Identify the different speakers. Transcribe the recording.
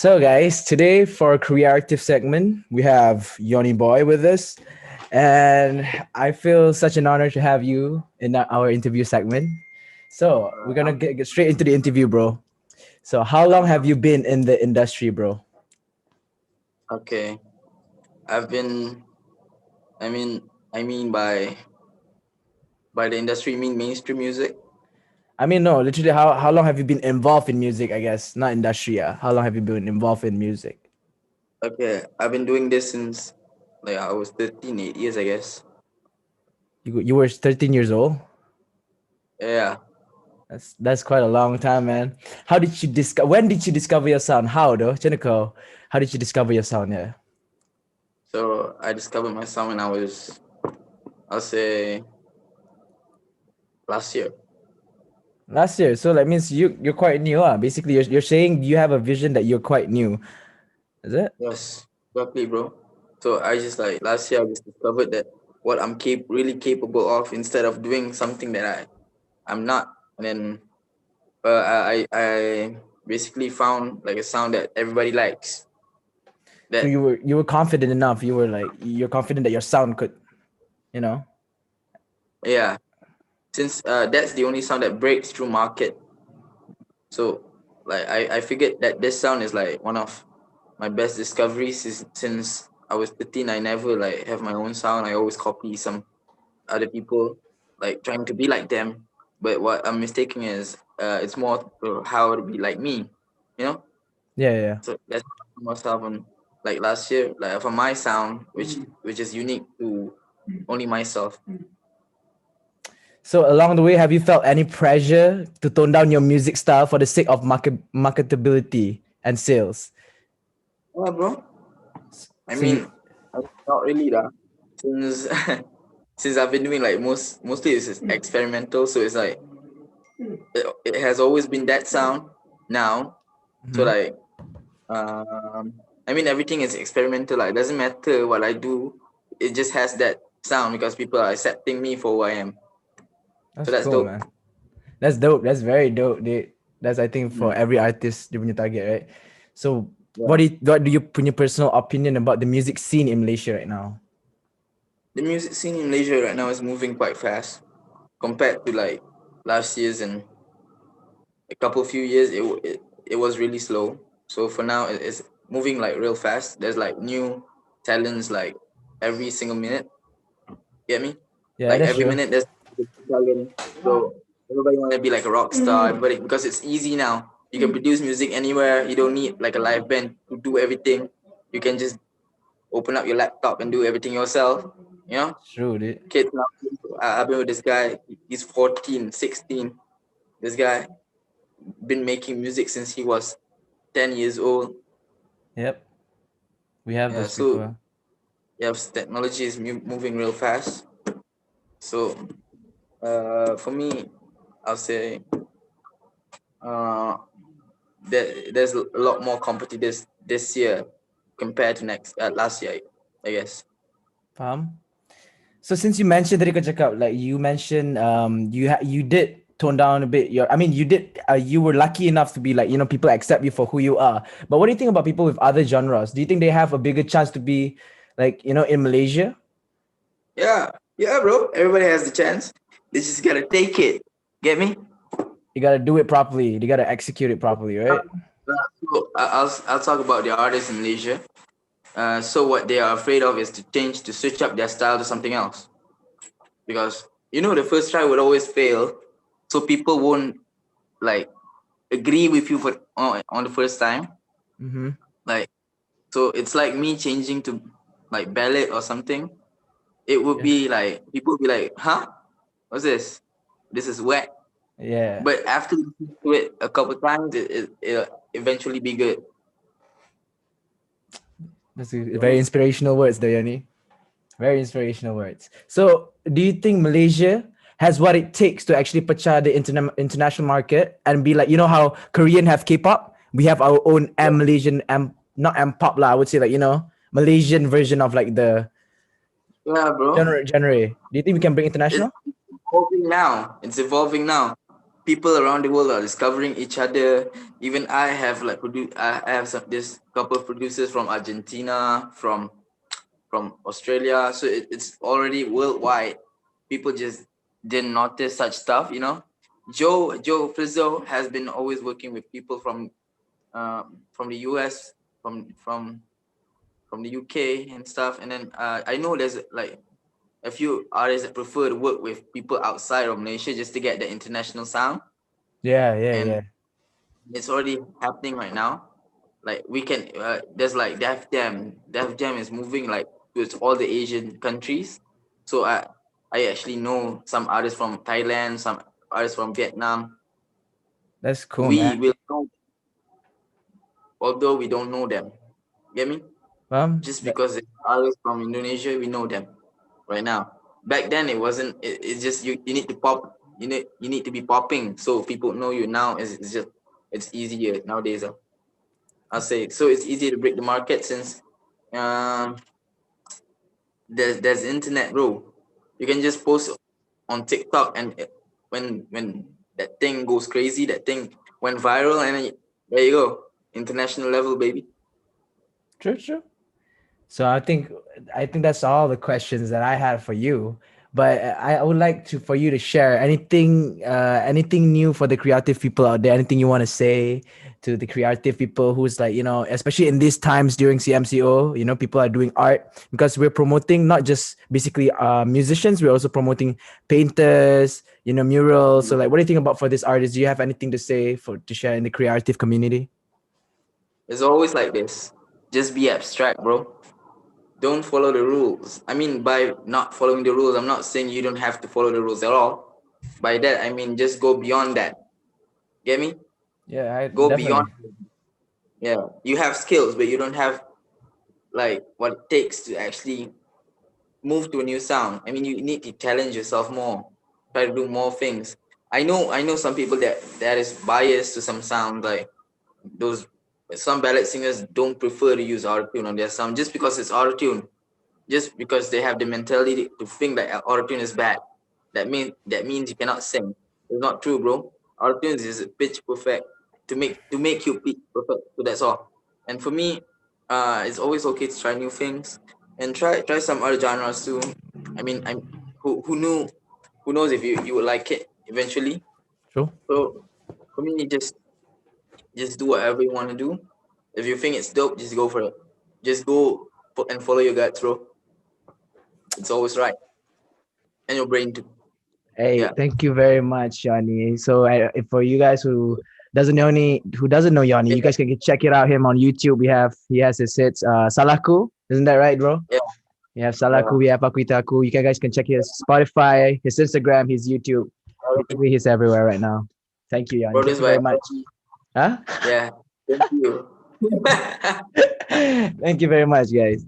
Speaker 1: So, guys, today for KreARTif segment, we have Yonnyboii with us, and I feel such an honor to have you in our interview segment. So, we're gonna get straight into the interview, bro. So, how long have you been in the industry, bro?
Speaker 2: Okay, I've been. I mean, I mean by the industry, you mean mainstream music.
Speaker 1: I mean, no, literally, how long have you been involved in music? I guess not industry. Yeah, how long have you been involved in music?
Speaker 2: Okay, I've been doing this since like I was 13, 8 years, I guess.
Speaker 1: You were 13 years old.
Speaker 2: Yeah.
Speaker 1: That's quite a long time, man. How did you discover? When did you discover your sound? How though, Jennifer? How did you discover your sound? Yeah.
Speaker 2: So I discovered my sound when I'll say, last year.
Speaker 1: Last year. So that means you're quite new, basically you're saying you have a vision that you're quite new. Is it?
Speaker 2: Yes, exactly, bro. So I just like last year I just discovered that what I'm really capable of instead of doing something that I'm not, and then I basically found like a sound that everybody likes.
Speaker 1: So
Speaker 2: That
Speaker 1: you were confident enough. You were like you're confident that your sound could, you know.
Speaker 2: Yeah, since that's the only sound that breaks through market. So like I figured that this sound is like one of my best discoveries since I was 13. I never like have my own sound. I always copy some other people, like trying to be like them. But what I'm mistaking is it's more how to be like me, you know.
Speaker 1: Yeah, yeah.
Speaker 2: So that's myself on like last year, like for my sound, which is unique to only myself.
Speaker 1: So along the way, have you felt any pressure to tone down your music style for the sake of marketability and sales?
Speaker 2: Yeah, bro. I
Speaker 1: So you,
Speaker 2: mean, not really lah. Since since I've been doing like mostly it's just experimental, so it's like it has always been that sound now. So
Speaker 1: Mhm.
Speaker 2: like I mean everything is experimental. Like it doesn't matter what I do, it just has that sound because people are accepting me for who I am. So
Speaker 1: That's
Speaker 2: that's
Speaker 1: cool,
Speaker 2: dope.
Speaker 1: man. That's dope. That's very dope, dude. That's I think for
Speaker 2: Mm.
Speaker 1: every artist dia punya target, right? So
Speaker 2: Yeah.
Speaker 1: what do you punya personal opinion about the music scene in Malaysia right now?
Speaker 2: The music scene in Malaysia right now is moving quite fast compared to like last year's and a couple few years. It was really slow. So for now, it's moving like real fast. There's like new talents like every single minute. Get me?
Speaker 1: Yeah,
Speaker 2: Like
Speaker 1: that's
Speaker 2: every
Speaker 1: true.
Speaker 2: minute there's a new talent. So everybody want to be like a rock star. Everybody, because it's easy now. You can produce music anywhere. You don't need like a live band to do everything. You can just open up your laptop and do everything yourself. You know,
Speaker 1: True, dude.
Speaker 2: kids now. I've been with this guy. He's 14, 16. This guy been making music since he was 10 years old.
Speaker 1: Yep, we have
Speaker 2: Yeah,
Speaker 1: those
Speaker 2: so
Speaker 1: people.
Speaker 2: yeah, technology is moving real fast. So for me, I'll say uh, there's a lot more competitors this year compared to next last year, I guess.
Speaker 1: Faham? So since you mentioned tadi kau cakap like you mentioned you did tone down a bit your I mean you were lucky enough to be like people accept you for who you are. But what do you think about people with other genres? Do you think they have a bigger chance to be like in Malaysia?
Speaker 2: Yeah, yeah, bro. Everybody has the chance. They just gotta take it. Get me?
Speaker 1: You got to do it properly. You got to execute it properly, right?
Speaker 2: So I'll talk about the artists in Malaysia. So what they are afraid of is to change, to switch up their style to something else, because the first try would always fail, so people won't like agree with you for on the first time.
Speaker 1: Mm-hmm.
Speaker 2: Like, so it's like me changing to like ballad or something. It would
Speaker 1: Yeah.
Speaker 2: be like people would be like, huh, what's this? This is whack.
Speaker 1: Yeah.
Speaker 2: But after listening to it a couple times, it'll eventually be good.
Speaker 1: That's
Speaker 2: You
Speaker 1: very
Speaker 2: know?
Speaker 1: inspirational words, Dayani. Very inspirational words. So, do you think Malaysia has what it takes to actually pecah the international market and be like, how Korean have K-pop? We have our own
Speaker 2: Yeah,
Speaker 1: Malaysian not M-pop lah. I would say like Malaysian version of like the
Speaker 2: yeah, bro.
Speaker 1: genre. Do you think we can bring
Speaker 2: It's
Speaker 1: international?
Speaker 2: evolving now. It's evolving now. people around the world are discovering each other. Even I have like I have this couple of producers from Argentina, from Australia. So it's already worldwide. People just didn't notice such stuff, you know. Joe Frizzo has been always working with people from the US, from the UK and stuff. And then I know there's like a few artists that prefer to work with people outside of Malaysia just to get the international sound.
Speaker 1: Yeah, yeah,
Speaker 2: And
Speaker 1: yeah.
Speaker 2: it's already happening right now. Like we can, there's like Def Jam. Def Jam is moving like to all the Asian countries. So I actually know some artists from Thailand, some artists from Vietnam.
Speaker 1: That's cool, man.
Speaker 2: We will know, although we don't know them. Get me? Just
Speaker 1: That,
Speaker 2: because it's artists from Indonesia, we know them right now. Back then, it wasn't. It's just you need to pop. You need to be popping so people know you now. It's just it's easier nowadays. I'll say so. It's easier to break the market since um there's internet, bro. You can just post on TikTok, and when that thing goes crazy, that thing went viral, and then there you go, international level, baby.
Speaker 1: true, true. So I think that's all the questions that I had for you. But I would like to for you to share anything new for the creative people out there. Anything you want to say to the creative people who's like, you know, especially in these times during CMCO, you know, people are doing art because we're promoting not just basically musicians, we're also promoting painters, you know, murals. So like, what do you think about for this artist? Do you have anything to say for to share in the creative community?
Speaker 2: It's always like this. Just be abstract, bro. Don't follow the rules. I mean, by not following the rules, I'm not saying you don't have to follow the rules at all. By that, I mean just go beyond that. Get me?
Speaker 1: Yeah, I
Speaker 2: Go beyond.
Speaker 1: definitely.
Speaker 2: Yeah, you have skills, but you don't have like what it takes to actually move to a new sound. I mean, you need to challenge yourself more, try to do more things. I know some people that is biased to some sound, like those some ballad singers don't prefer to use autotune on their sound just because it's autotune, just because they have the mentality to think that autotune is bad. That means you cannot sing. It's not true, bro. Autotune is pitch perfect to make you pitch perfect. So that's all. And for me, it's always okay to try new things and try some other genres too. I mean, who knows if you would like it eventually.
Speaker 1: True.
Speaker 2: So for me, just do whatever you want to do. If you think it's dope, just go for it. Just go and follow your guts, bro. It's always right, and your brain too.
Speaker 1: Hey,
Speaker 2: Yeah.
Speaker 1: thank you very much, Yonny. So for you guys who doesn't know Yonny,
Speaker 2: Yeah.
Speaker 1: you guys can check it out him on YouTube. He has his hits Salaku, isn't that right, bro?
Speaker 2: Yeah.
Speaker 1: We have
Speaker 2: Yeah.
Speaker 1: Salaku, we have Akuitaku. You guys can check his Spotify, his Instagram, his YouTube. Basically, he's everywhere right now. Thank you, Yonny. Thank
Speaker 2: Produced
Speaker 1: you
Speaker 2: by
Speaker 1: very much. Huh?
Speaker 2: yeah. Thank you.
Speaker 1: Thank you very much, guys.